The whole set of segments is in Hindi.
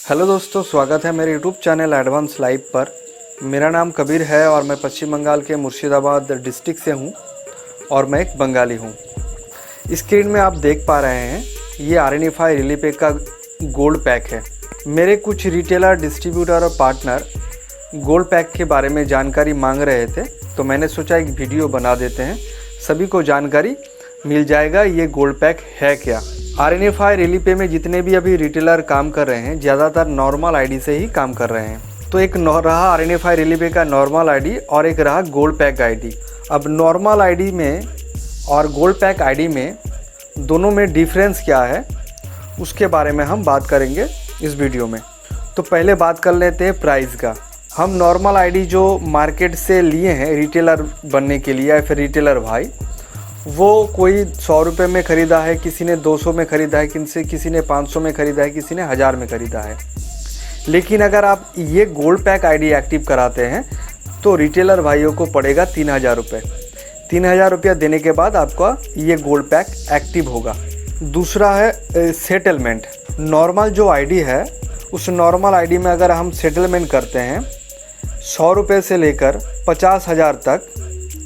हेलो दोस्तों, स्वागत है मेरे यूट्यूब चैनल एडवांस लाइव पर। मेरा नाम कबीर है और मैं पश्चिम बंगाल के मुर्शिदाबाद डिस्ट्रिक्ट से हूं और मैं एक बंगाली हूं। स्क्रीन में आप देख पा रहे हैं ये RNFI रिलीपैक का गोल्ड पैक है। मेरे कुछ रिटेलर, डिस्ट्रीब्यूटर और पार्टनर गोल्ड पैक के बारे में जानकारी मांग रहे थे, तो मैंने सोचा एक वीडियो बना देते हैं, सभी को जानकारी मिल जाएगा ये गोल्ड पैक है क्या। RNFI रिलीपे में जितने भी अभी रिटेलर काम कर रहे हैं ज़्यादातर नॉर्मल आईडी से ही काम कर रहे हैं। तो एक रहा RNFI रिलीपे का नॉर्मल आईडी और एक रहा गोल्ड पैक आईडी। अब नॉर्मल आईडी में और गोल्ड पैक आईडी में दोनों में डिफरेंस क्या है उसके बारे में हम बात करेंगे इस वीडियो में। तो पहले बात कर लेते हैं प्राइस का। हम नॉर्मल आईडी जो मार्केट से लिए हैं रिटेलर बनने के लिए या फिर रिटेलर भाई, वो कोई 100 रुपये में ख़रीदा है, किसी ने 200 में ख़रीदा है, किसी ने 500 में ख़रीदा है, किसी ने 1000 में ख़रीदा है। लेकिन अगर आप ये गोल्ड पैक आईडी एक्टिव कराते हैं तो रिटेलर भाइयों को पड़ेगा 3000 रुपये। 3000 रुपया देने के बाद आपका ये गोल्ड पैक एक्टिव होगा। दूसरा है सेटलमेंट। नॉर्मल जो आईडी है उस नॉर्मल आईडी में अगर हम सेटलमेंट करते हैं 100 रुपये से लेकर 50,000 तक,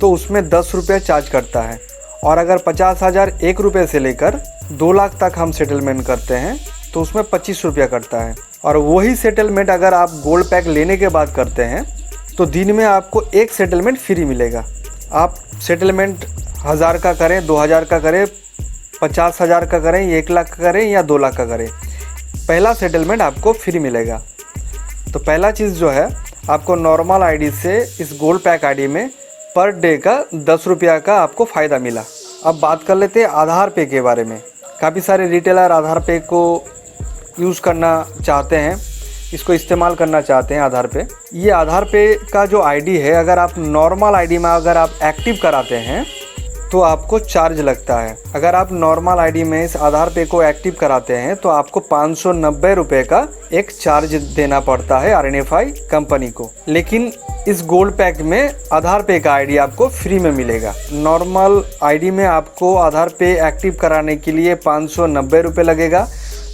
तो उसमें 10 रुपये चार्ज करता है। और अगर 50,000 1 रुपये से लेकर 2 लाख तक हम सेटलमेंट करते हैं तो उसमें 25 रुपया कटता है। और वही सेटलमेंट अगर आप गोल्ड पैक लेने के बाद करते हैं तो दिन में आपको एक सेटलमेंट फ्री मिलेगा। आप सेटलमेंट 1000 का करें, 2000 का करें, 50,000 का करें, 1 लाख का करें या 2 लाख का करें, पहला सेटलमेंट आपको फ्री मिलेगा। तो पहला चीज़ जो है, आपको नॉर्मल आईडी से इस गोल्ड पैक आईडी में पर डे का 10 रुपया का आपको फ़ायदा मिला। अब बात कर लेते हैं आधार पे के बारे में। काफ़ी सारे रिटेलर आधार पे को यूज़ करना चाहते हैं, इसको इस्तेमाल करना चाहते हैं आधार पे। ये आधार पे का जो आईडी है, अगर आप नॉर्मल आईडी में अगर आप एक्टिव कराते हैं तो आपको चार्ज लगता है। अगर आप नॉर्मल आईडी में इस आधार पे को एक्टिव कराते हैं तो आपको 590 रुपये का एक चार्ज देना पड़ता है RNFI कंपनी को। लेकिन इस गोल्ड पैक में आधार पे का आईडी आपको फ्री में मिलेगा। नॉर्मल आईडी में आपको आधार पे एक्टिव कराने के लिए 590 रुपये लगेगा,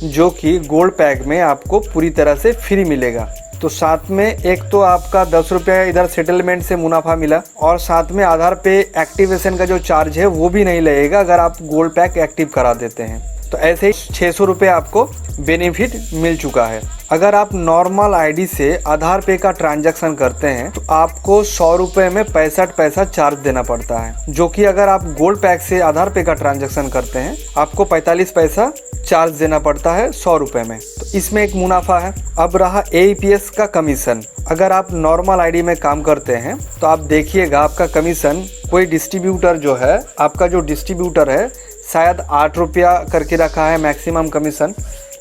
जो कि गोल्ड पैक में आपको पूरी तरह से फ्री मिलेगा। तो साथ में एक तो आपका 10 रुपये इधर सेटलमेंट से मुनाफा मिला, और साथ में आधार पे एक्टिवेशन का जो चार्ज है वो भी नहीं लगेगा अगर आप गोल्ड पैक एक्टिव करा देते हैं। तो ऐसे ही 600 रुपये आपको बेनिफिट मिल चुका है। अगर आप नॉर्मल आईडी से आधार पे का ट्रांजैक्शन करते हैं तो आपको 100 रुपये में 65 पैसा चार्ज देना पड़ता है, जो कि अगर आप गोल्ड पैक से आधार पे का ट्रांजैक्शन करते हैं आपको 45 पैसा चार्ज देना पड़ता है 100 रुपये में। तो इसमें एक मुनाफा है। अब रहा AEPS का कमीशन। अगर आप नॉर्मल आईडी में काम करते हैं तो आप देखिएगा आपका कमीशन, कोई डिस्ट्रीब्यूटर जो है, आपका जो डिस्ट्रीब्यूटर है शायद 8 रुपया करके रखा है मैक्सिमम कमीशन,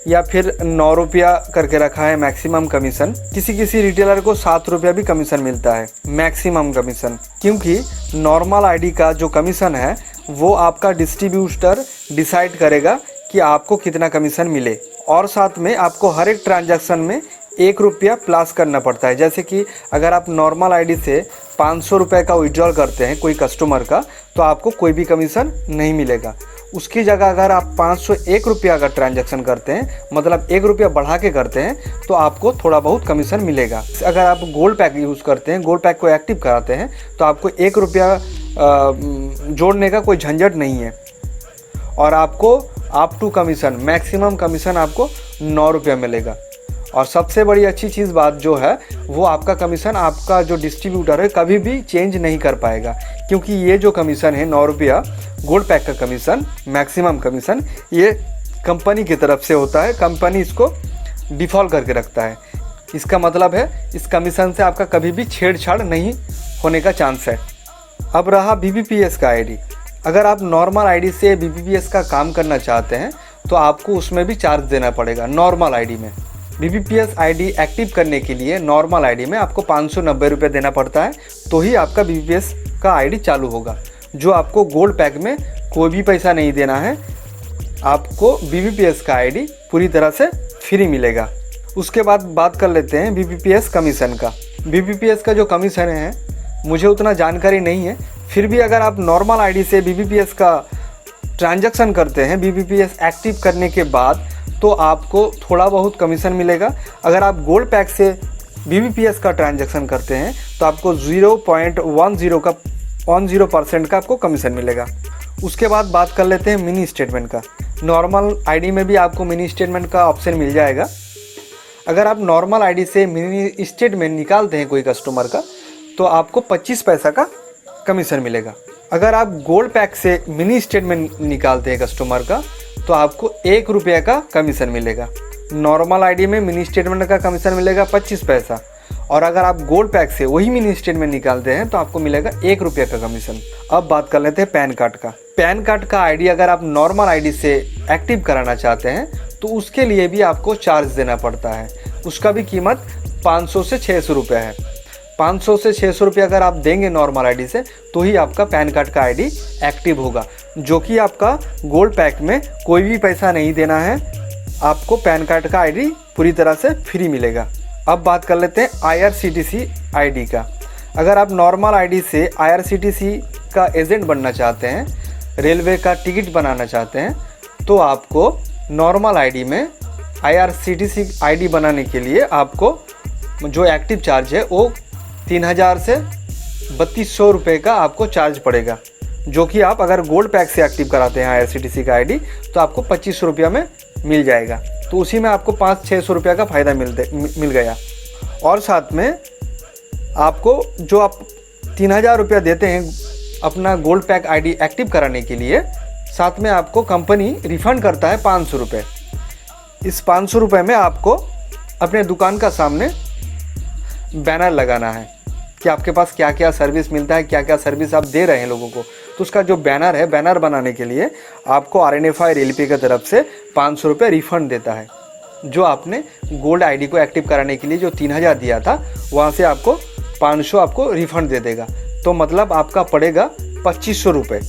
या फिर 9 रुपया करके रखा है मैक्सिमम कमीशन। किसी रिटेलर को 7 रुपया भी कमीशन मिलता है मैक्सिमम कमीशन, क्योंकि नॉर्मल आईडी का जो कमीशन है वो आपका डिस्ट्रीब्यूटर डिसाइड करेगा कि आपको कितना कमीशन मिले। और साथ में आपको हर एक ट्रांजैक्शन में 1 रुपया प्लस करना पड़ता है। जैसे कि अगर आप नॉर्मल आईडी से 500 रुपये का विड्रॉल करते हैं कोई कस्टमर का, तो आपको कोई भी कमीशन नहीं मिलेगा। उसकी जगह अगर आप 501 रुपया का ट्रांजैक्शन करते हैं, मतलब 1 रुपया बढ़ा के करते हैं, तो आपको थोड़ा बहुत कमीशन मिलेगा। अगर आप गोल्ड पैक यूज़ करते हैं, गोल्ड पैक को एक्टिव कराते हैं, तो आपको 1 रुपया जोड़ने का कोई झंझट नहीं है, और आपको up to commission, maximum commission आपको 9 रुपया मिलेगा। और सबसे बड़ी अच्छी चीज़ बात जो है वो आपका कमीशन, आपका जो डिस्ट्रीब्यूटर है कभी भी चेंज नहीं कर पाएगा, क्योंकि ये जो कमीशन है 9 रुपया गोल्ड पैक का कमीशन, मैक्सिमम कमीशन, ये कंपनी की तरफ से होता है। कंपनी इसको डिफ़ॉल्ट करके रखता है। इसका मतलब है इस कमीशन से आपका कभी भी छेड़छाड़ नहीं होने का चांस है। अब रहा BBPS का आईडी। अगर आप नॉर्मल आईडी से BBPS का काम करना चाहते हैं तो आपको उसमें भी चार्ज देना पड़ेगा। नॉर्मल आईडी में BBPS आईडी एक्टिव करने के लिए नॉर्मल आईडी में आपको 590 रुपये देना पड़ता है, तो ही आपका BBPS का आईडी चालू होगा। जो आपको गोल्ड पैक में कोई भी पैसा नहीं देना है, आपको BBPS का आईडी पूरी तरह से फ्री मिलेगा। उसके बाद बात कर लेते हैं BBPS कमीशन का। BBPS का जो कमीशन है मुझे उतना जानकारी नहीं है, फिर भी अगर आप नॉर्मल आईडी से BBPS का ट्रांजैक्शन करते हैं BBPS एक्टिव करने के बाद, तो आपको थोड़ा बहुत कमीशन मिलेगा। अगर आप गोल्ड पैक से BBPS का ट्रांजैक्शन करते हैं तो आपको 0.10% का आपको कमीशन मिलेगा। उसके बाद बात कर लेते हैं मिनी स्टेटमेंट का। नॉर्मल आईडी में भी आपको मिनी स्टेटमेंट का ऑप्शन मिल जाएगा। अगर आप नॉर्मल आईडी से मिनी स्टेटमेंट निकालते हैं कोई कस्टमर का तो आपको 25 पैसा का कमीशन मिलेगा। अगर आप गोल्ड पैक से मिनी स्टेटमेंट निकालते हैं कस्टमर का तो आपको 1 रुपये का कमीशन मिलेगा। नॉर्मल आईडी में मिनी स्टेटमेंट का कमीशन मिलेगा 25 पैसा, और अगर आप गोल्ड पैक से वही मिनी स्टेटमेंट निकालते हैं तो आपको मिलेगा 1 रुपये का कमीशन। अब बात कर लेते हैं पैन कार्ड का। पैन कार्ड का आईडी अगर आप नॉर्मल आईडी से एक्टिव कराना चाहते हैं तो उसके लिए भी आपको चार्ज देना पड़ता है। उसका भी कीमत 500 से 600 रुपये है। 500 से 600 रुपये अगर आप देंगे नॉर्मल आईडी से तो ही आपका पैन कार्ड का आईडी एक्टिव होगा, जो कि आपका गोल्ड पैक में कोई भी पैसा नहीं देना है। आपको पैन कार्ड का आईडी पूरी तरह से फ्री मिलेगा। अब बात कर लेते हैं IRCTC आईडी का। अगर आप नॉर्मल आईडी से IRCTC का एजेंट बनना चाहते हैं, रेलवे का टिकट बनाना चाहते हैं, तो आपको नॉर्मल आईडी में IRCTC आईडी बनाने के लिए आपको जो एक्टिव चार्ज है वो 3000 से 3200 रुपये का आपको चार्ज पड़ेगा, जो कि आप अगर गोल्ड पैक से एक्टिव कराते हैं IRCTC का आईडी तो आपको 2500 रुपये में मिल जाएगा। तो उसी में आपको 500-600 रुपये का फ़ायदा मिल गया। और साथ में आपको जो आप 3000 रुपया देते हैं अपना गोल्ड पैक आईडी एक्टिव कराने के लिए, साथ में आपको कंपनी रिफ़ंड करता है 500 रुपये। इस 500 रुपये में आपको अपने दुकान का सामने बैनर लगाना है कि आपके पास क्या क्या सर्विस मिलता है, क्या क्या सर्विस आप दे रहे हैं लोगों को। तो उसका जो बैनर है, बैनर बनाने के लिए आपको RNFI रेलवे की तरफ से 500 रुपये रिफ़ंड देता है। जो आपने गोल्ड आईडी को एक्टिव कराने के लिए जो 3000 दिया था वहाँ से आपको 500 आपको रिफ़ंड दे देगा। तो मतलब आपका पड़ेगा 2500 रुपये।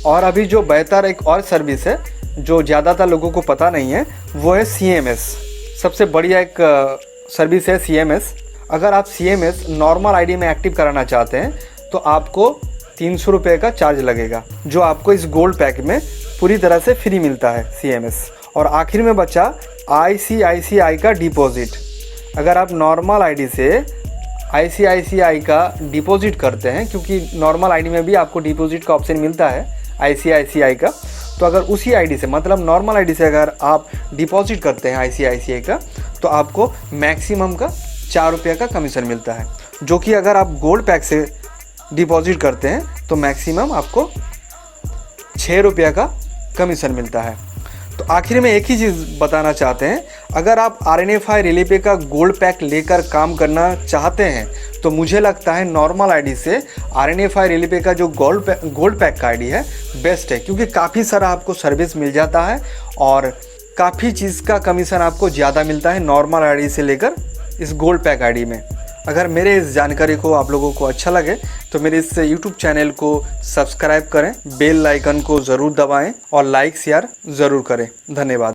और अभी जो बेहतर एक और सर्विस है जो ज़्यादातर लोगों को पता नहीं है वो है CMS। सबसे बढ़िया एक सर्विस है CMS। अगर आप CMS नॉर्मल आईडी में एक्टिव कराना चाहते हैं तो आपको 300 रुपये का चार्ज लगेगा, जो आपको इस गोल्ड पैक में पूरी तरह से फ्री मिलता है CMS। और आखिर में बचा ICICI का डिपॉजिट। अगर आप नॉर्मल आईडी से ICICI का डिपॉजिट करते हैं, क्योंकि नॉर्मल आईडी में भी आपको डिपॉजिट का ऑप्शन मिलता है ICICI का, तो अगर उसी आईडी से मतलब नॉर्मल आईडी से अगर आप डिपॉजिट करते हैं ICICI का तो आपको मैक्सिमम का 4 रुपये का कमीशन मिलता है, जो कि अगर आप गोल्ड पैक से डिपॉजिट करते हैं तो मैक्सिमम आपको 6 रुपये का कमीशन मिलता है। तो आखिर में एक ही चीज़ बताना चाहते हैं, अगर आप RNFI रेलवे का गोल्ड पैक लेकर काम करना चाहते हैं तो मुझे लगता है नॉर्मल आईडी से RNFI रेलवे का जो गोल्ड पैक का आईडी है बेस्ट है, क्योंकि काफ़ी सारा आपको सर्विस मिल जाता है और काफ़ी चीज़ का कमीशन आपको ज़्यादा मिलता है नॉर्मल आईडी से लेकर इस गोल्ड पैक आईडी में। अगर मेरे इस जानकारी को आप लोगों को अच्छा लगे तो मेरे इस YouTube चैनल को सब्सक्राइब करें, बेल आइकन को ज़रूर दबाएं और लाइक शेयर ज़रूर करें। धन्यवाद।